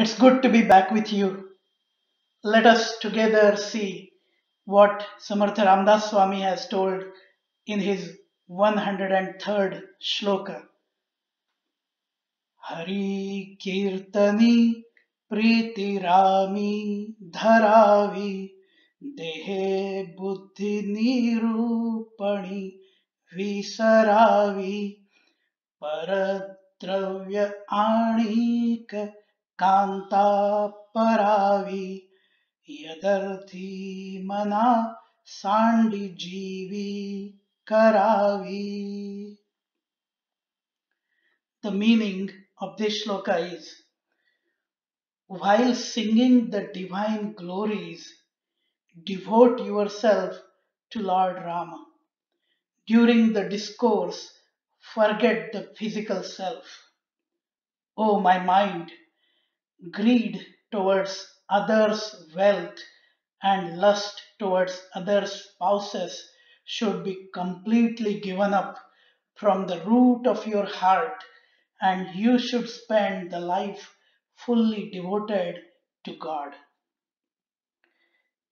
It's good to be back with you. Let us together see what Samarth Ramdas Swami has told in his 103rd shloka. Harī kirtani priti Rāmī dharāvī Dehebuddhi nīrupaṇī vīsarāvī Paradr āṇīka kāṅta parāvī Yadar manā sāṅdi jīvī karāvī. The meaning of this shloka is: while singing the divine glories, devote yourself to Lord Rama. During the discourse, forget the physical self. O my mind, greed towards others' wealth and lust towards others' spouses should be completely given up from the root of your heart, and you should spend the life fully devoted to God.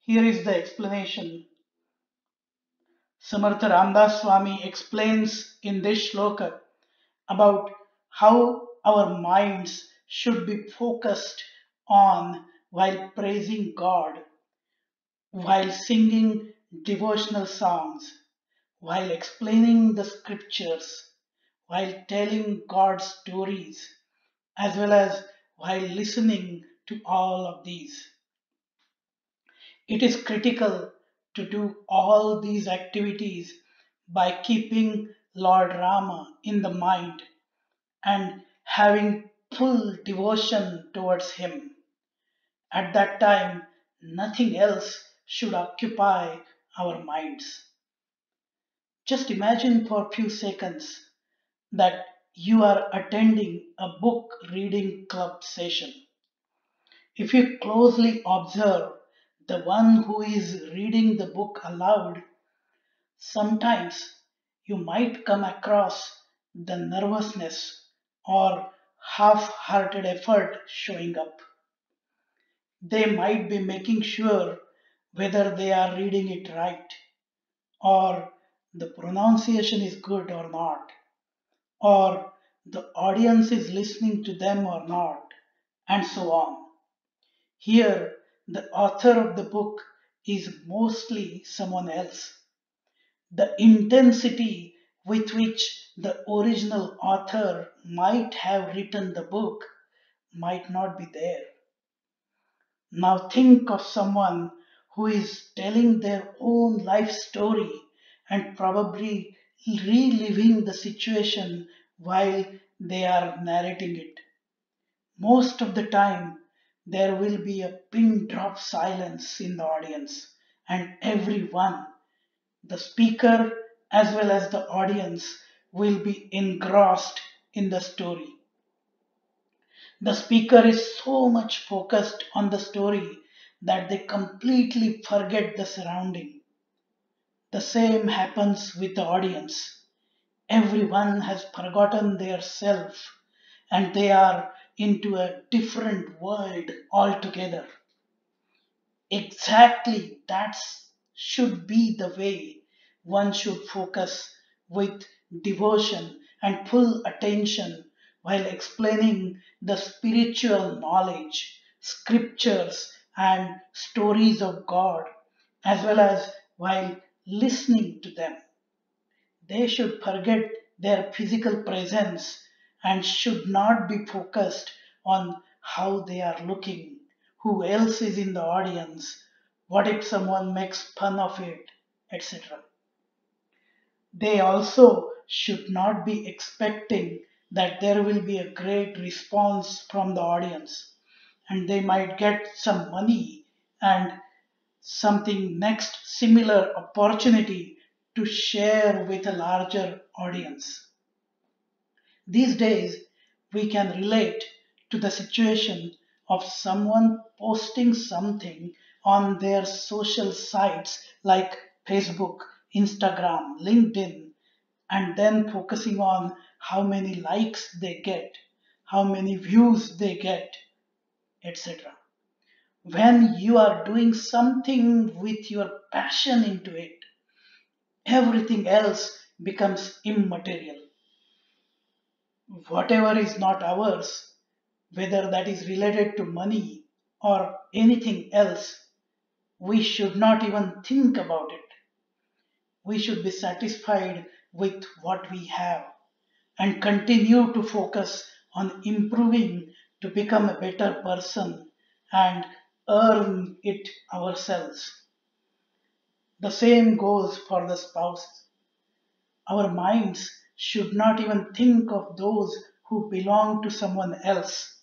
Here is the explanation. Samarth Ramdas Swami explains in this shloka about how our minds should be focused on while praising God, while singing devotional songs, while explaining the scriptures, while telling God's stories, as well as while listening to all of these. It is critical to do all these activities by keeping Lord Rama in the mind and having full devotion towards him. At that time, nothing else should occupy our minds. Just imagine for a few seconds that you are attending a book reading club session. If you closely observe the one who is reading the book aloud, sometimes you might come across the nervousness or half-hearted effort showing up. They might be making sure whether they are reading it right, or the pronunciation is good or not, or the audience is listening to them or not, and so on. Here, the author of the book is mostly someone else. The intensity with which the original author might have written the book might not be there. Now think of someone who is telling their own life story and probably reliving the situation while they are narrating it. Most of the time, there will be a pin drop silence in the audience, and everyone, the speaker as well as the audience, will be engrossed in the story. The speaker is so much focused on the story that they completely forget the surrounding. The same happens with the audience. Everyone has forgotten their self and they are into a different world altogether. Exactly that should be the way one should focus with devotion and full attention while explaining the spiritual knowledge, scriptures, and stories of God, as well as while listening to them. They should forget their physical presence and should not be focused on how they are looking, who else is in the audience, what if someone makes fun of it, etc. They also should not be expecting that there will be a great response from the audience and they might get some money and something next similar opportunity to share with a larger audience. These days, we can relate to the situation of someone posting something on their social sites like Facebook, Instagram, LinkedIn, and then focusing on how many likes they get, how many views they get. etc. When you are doing something with your passion into it, everything else becomes immaterial. Whatever is not ours, whether that is related to money or anything else, we should not even think about it. We should be satisfied with what we have and continue to focus on improving to become a better person and earn it ourselves. The same goes for the spouse. Our minds should not even think of those who belong to someone else.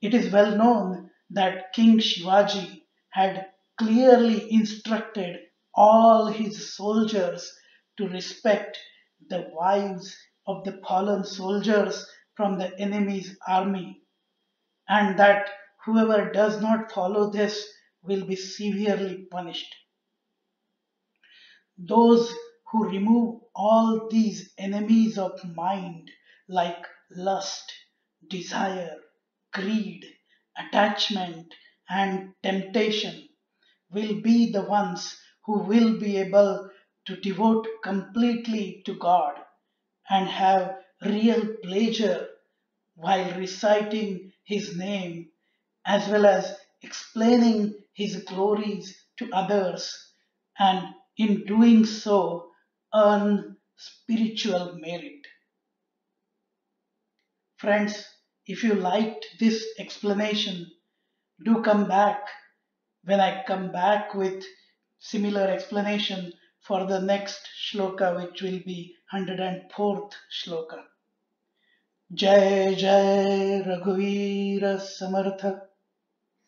It is well known that King Shivaji had clearly instructed all his soldiers to respect the wives of the fallen soldiers from the enemy's army, and that whoever does not follow this will be severely punished. Those who remove all these enemies of mind like lust, desire, greed, attachment, and temptation will be the ones who will be able to devote completely to God and have real pleasure while reciting His name as well as explaining His glories to others, and in doing so earn spiritual merit. Friends, if you liked this explanation, do come back when I come back with similar explanation for the next shloka, which will be 104th shloka. Jai Jai Raghuveer Samartha